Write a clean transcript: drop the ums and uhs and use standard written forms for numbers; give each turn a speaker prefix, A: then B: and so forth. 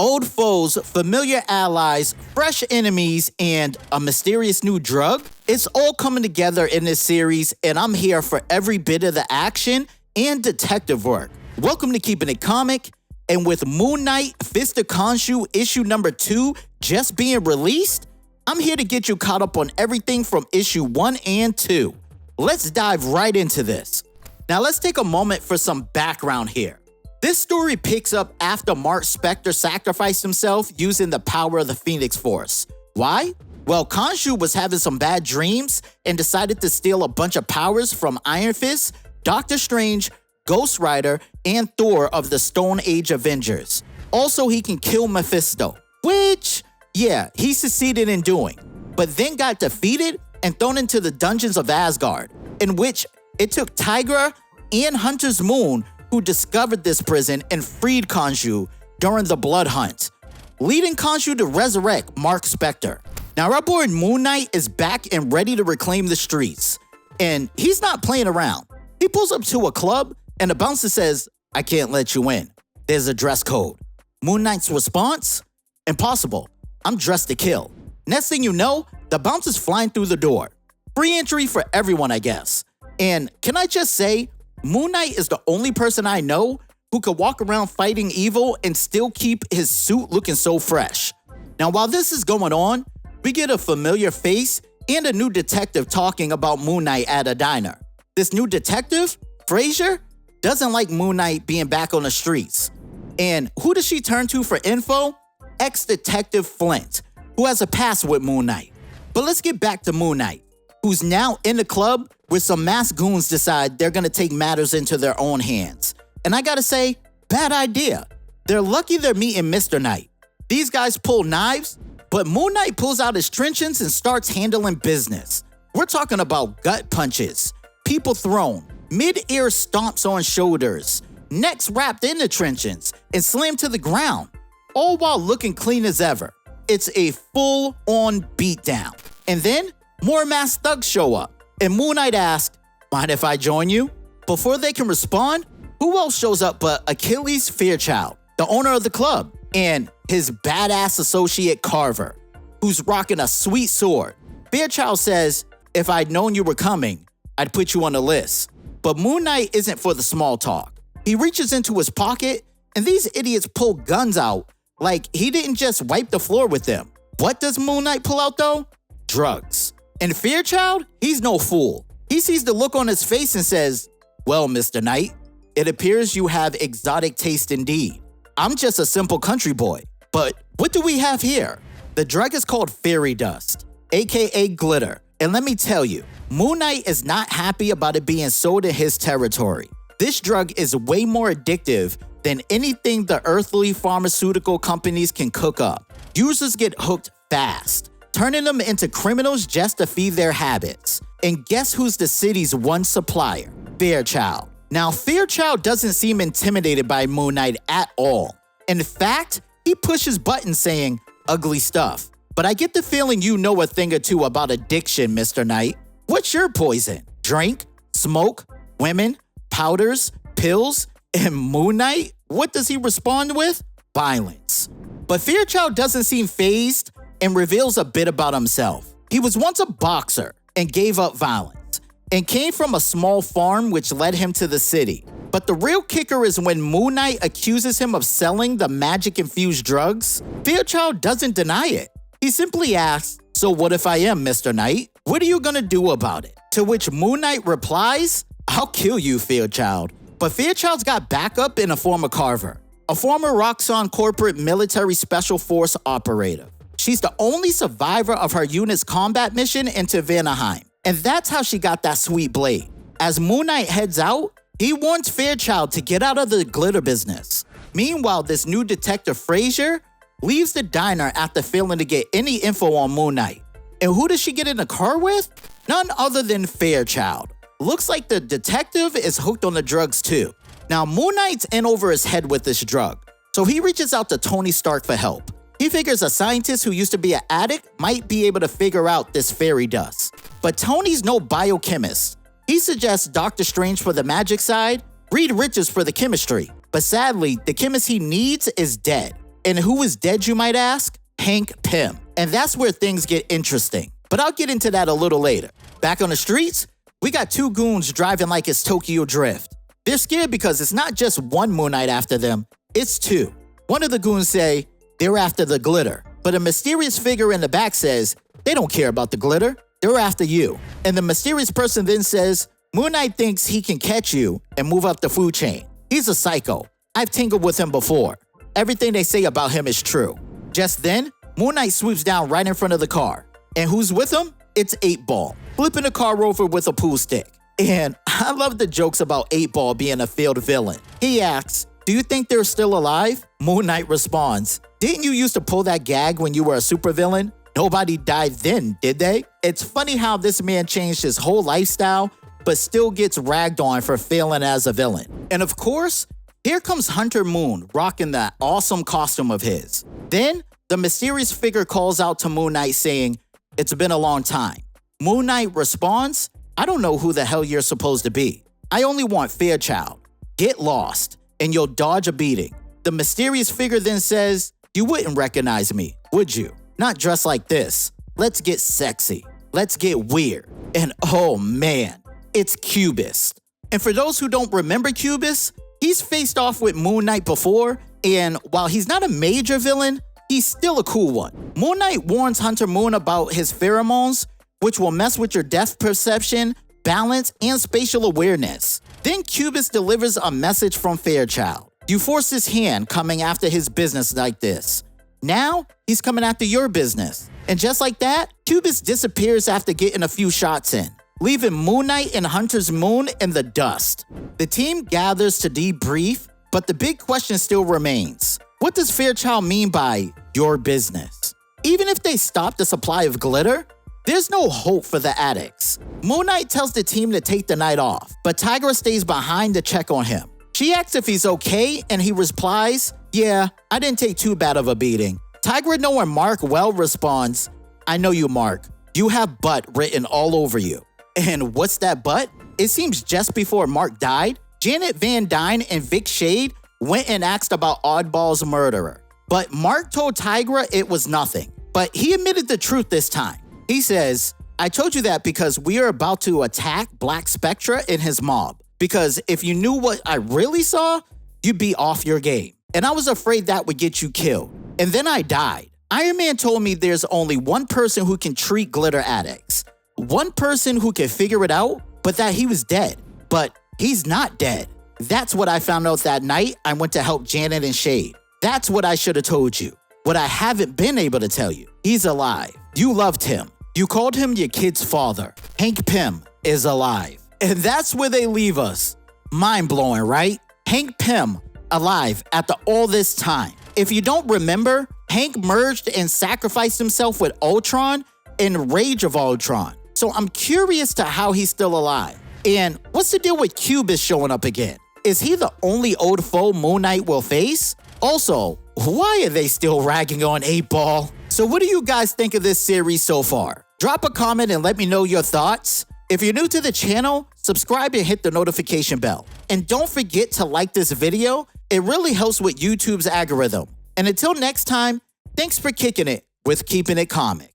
A: Old foes, familiar allies, fresh enemies, and a mysterious new drug? It's all coming together in this series, and I'm here for every bit of the action and detective work. Welcome to Keepin' It Comic, and with Moon Knight Fist of Khonshu issue number 2 just being released, I'm here to get you caught up on everything from issue 1 and 2. Let's dive right into this. Now let's take a moment for some background here. This story picks up after Marc Spector sacrificed himself using the power of the Phoenix Force. Why? Well, Khonshu was having some bad dreams and decided to steal a bunch of powers from Iron Fist, Doctor Strange, Ghost Rider, and Thor of the Stone Age Avengers. Also, he can kill Mephisto, which, yeah, he succeeded in doing, but then got defeated and thrown into the dungeons of Asgard, in which it took Tigra and Hunter's Moon who discovered this prison and freed Khonshu during the Blood Hunt, leading Khonshu to resurrect Marc Spector. Now, our boy Moon Knight is back and ready to reclaim the streets, and he's not playing around. He pulls up to a club, and the bouncer says, "I can't let you in. There's a dress code." Moon Knight's response? "Impossible. I'm dressed to kill." Next thing you know, the bouncer's flying through the door. Free entry for everyone, I guess. And can I just say, Moon Knight is the only person I know who could walk around fighting evil and still keep his suit looking so fresh. Now, while this is going on, we get a familiar face and a new detective talking about Moon Knight at a diner. This new detective, Frazier, doesn't like Moon Knight being back on the streets. And who does she turn to for info? Ex-detective Flint, who has a past with Moon Knight. But let's get back to Moon Knight, who's now in the club where some masked goons decide they're gonna take matters into their own hands. And I gotta say, bad idea. They're lucky they're meeting Mr. Knight. These guys pull knives, but Moon Knight pulls out his truncheons and starts handling business. We're talking about gut punches, people thrown, mid-air stomps on shoulders, necks wrapped in the truncheons and slammed to the ground, all while looking clean as ever. It's a full-on beatdown. And then, more masked thugs show up, and Moon Knight asks, "Mind if I join you?" Before they can respond, who else shows up but Achilles Fairchild, the owner of the club, and his badass associate Carver, who's rocking a sweet sword. Fairchild says, "If I'd known you were coming, I'd put you on the list." But Moon Knight isn't for the small talk. He reaches into his pocket, and these idiots pull guns out like he didn't just wipe the floor with them. What does Moon Knight pull out though? Drugs. And Fairchild, he's no fool. He sees the look on his face and says, "Well, Mr. Knight, it appears you have exotic taste indeed. I'm just a simple country boy. But what do we have here?" The drug is called fairy dust, aka glitter. And let me tell you, Moon Knight is not happy about it being sold in his territory. This drug is way more addictive than anything the earthly pharmaceutical companies can cook up. Users get hooked fast, turning them into criminals just to feed their habits. And guess who's the city's one supplier? Fairchild. Now, Fairchild doesn't seem intimidated by Moon Knight at all. In fact, he pushes buttons saying, "Ugly stuff. But I get the feeling you know a thing or two about addiction, Mr. Knight. What's your poison? Drink? Smoke? Women? Powders? Pills?" And Moon Knight, what does he respond with? Violence. But Fairchild doesn't seem fazed and reveals a bit about himself. He was once a boxer and gave up violence, and came from a small farm which led him to the city. But the real kicker is when Moon Knight accuses him of selling the magic-infused drugs, Fairchild doesn't deny it. He simply asks, "So what if I am, Mr. Knight? What are you gonna do about it?" To which Moon Knight replies, "I'll kill you, Fairchild." But Fairchild's got backup in a former Carver, a former Roxxon corporate military special force operative. She's the only survivor of her unit's combat mission into Vanaheim, and that's how she got that sweet blade. As Moon Knight heads out, he warns Fairchild to get out of the glitter business. Meanwhile, this new detective Frazier leaves the diner after failing to get any info on Moon Knight. And who does she get in the car with? None other than Fairchild. Looks like the detective is hooked on the drugs too. Now, Moon Knight's in over his head with this drug, so he reaches out to Tony Stark for help. He figures a scientist who used to be an addict might be able to figure out this fairy dust. But Tony's no biochemist. He suggests Doctor Strange for the magic side, Reed Richards for the chemistry. But sadly, the chemist he needs is dead. And who is dead, you might ask? Hank Pym. And that's where things get interesting. But I'll get into that a little later. Back on the streets, we got two goons driving like it's Tokyo Drift. They're scared because it's not just one Moon Knight after them, it's two. One of the goons say they're after the glitter, but a mysterious figure in the back says they don't care about the glitter, they're after you. And the mysterious person then says, Moon Knight thinks he can catch you and move up the food chain. He's a psycho. I've tinkered with him before. Everything they say about him is true. Just then, Moon Knight swoops down right in front of the car. And who's with him? It's 8-Ball, flipping the car over with a pool stick. And I love the jokes about 8-Ball being a failed villain. He asks, do you think they're still alive? Moon Knight responds, didn't you used to pull that gag when you were a supervillain? Nobody died then, did they? It's funny how this man changed his whole lifestyle, but still gets ragged on for failing as a villain. And of course, here comes Hunter Moon rocking that awesome costume of his. Then, the mysterious figure calls out to Moon Knight saying, it's been a long time. Moon Knight responds, I don't know who the hell you're supposed to be. I only want Fairchild. Get lost, and you'll dodge a beating. The mysterious figure then says, you wouldn't recognize me, would you? Not dressed like this. Let's get sexy. Let's get weird. And oh man, it's Cubist. And for those who don't remember Cubist, he's faced off with Moon Knight before, and while he's not a major villain, he's still a cool one. Moon Knight warns Hunter Moon about his pheromones, which will mess with your depth perception, balance, and spatial awareness. Then Cubist delivers a message from Fairchild. You force his hand coming after his business like this. Now, he's coming after your business. And just like that, Cubist disappears after getting a few shots in, leaving Moon Knight and Hunter's Moon in the dust. The team gathers to debrief, but the big question still remains. What does Fairchild mean by your business? Even if they stop the supply of glitter, there's no hope for the addicts. Moon Knight tells the team to take the night off, but Tigra stays behind to check on him. She asks if he's okay, and he replies, yeah, I didn't take too bad of a beating. Tigra, knowing Marc well, responds, I know you, Marc. You have butt written all over you. And what's that butt? It seems just before Marc died, Janet Van Dyne and Vic Shade went and asked about Oddball's murderer. But Marc told Tigra it was nothing. But he admitted the truth this time. He says, I told you that because we are about to attack Black Spectra and his mob. Because if you knew what I really saw, you'd be off your game. And I was afraid that would get you killed. And then I died. Iron Man told me there's only one person who can treat glitter addicts. One person who can figure it out, but that he was dead. But he's not dead. That's what I found out that night I went to help Janet and Shade. That's what I should have told you. What I haven't been able to tell you. He's alive. You loved him. You called him your kid's father. Hank Pym is alive. And that's where they leave us. Mind-blowing, right? Hank Pym alive after all this time. If you don't remember, Hank merged and sacrificed himself with Ultron in Rage of Ultron. So I'm curious to how he's still alive. And what's the deal with Cubist showing up again? Is he the only old foe Moon Knight will face? Also, why are they still ragging on 8-Ball? So what do you guys think of this series so far? Drop a comment and let me know your thoughts. If you're new to the channel, subscribe and hit the notification bell. And don't forget to like this video. It really helps with YouTube's algorithm. And until next time, thanks for kicking it with Keeping It Comic.